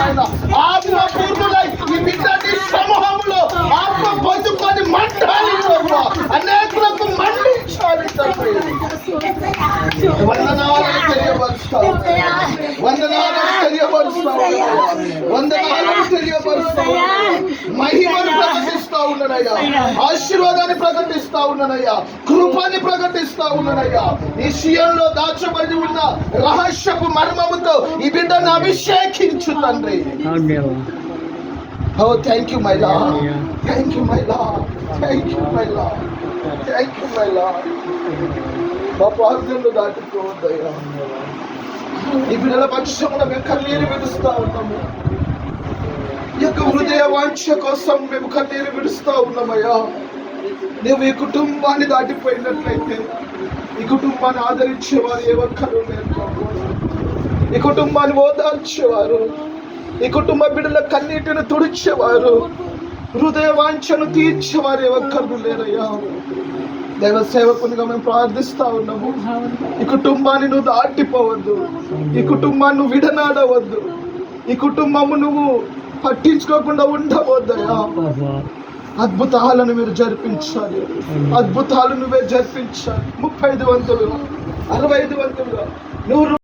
నాయన. ఆత్మ పూర్ణులై ఈ బిడ్డని సమూహంలో ఆత్మ బతుకొని మంటాలి ప్రభు, అనేకులకు మండించాలి తండ్రి. వందనాలను తెలియపరుస్తావు, వందనాలను తెలియపరుస్తావు, వందనాలను తెలియపరుస్తావు. మహిమను ప్రకటిస్తా ఉన్నానయ్యా, ఆశీర్వాదాన్ని ప్రకటిస్తా ఉన్నానయ్యా, కృపని ప్రకటిస్తా ఉన్నానయ్యా. ఈ సియోనులో దాచబడి ఉన్న రహస్యపు మర్మముతో ఈ బిడ్డను అభిషేకించు తండ్రి. Oh, thank you, my Lord. Thank you, my Lord. Thank you, my Lord. Thank you, my Lord. మా ప్రార్థనలు దాటిపోవద్దయ్యా. ఈ బిడ్డల పక్షమున మేము కన్నీరు విడుస్తా ఉన్నాము. ఈ యొక్క హృదయ వాంఛ కోసం మేము కన్నీరు విడుస్తా ఉన్నామయ్యా. నువ్వు ఈ కుటుంబాన్ని దాటిపోయినట్లయితే ఈ కుటుంబాన్ని ఆదరించేవారు ఏ ఒక్కరు లేరు. ఈ కుటుంబాన్ని ఓదార్చేవారు, ఈ కుటుంబ బిడ్డల కన్నీటిని తుడిచేవారు, హృదయ వాంఛను తీర్చేవారు ఏ ఒక్కరు లేరయ్యా. దైవ సేవకునిగా మేము ప్రార్థిస్తా ఉన్నాము. ఈ కుటుంబాన్ని నువ్వు దాటిపోవద్దు, ఈ కుటుంబాన్ని నువ్వు విడనాడవద్దు, ఈ కుటుంబము నువ్వు పట్టించుకోకుండా ఉండవద్దయ్యా. అద్భుతాలను మీరు జరిపించాలి, అద్భుతాలు నువ్వే జరిపించాలి. 35 వంతులుగా 65 వంతులుగా నువ్వు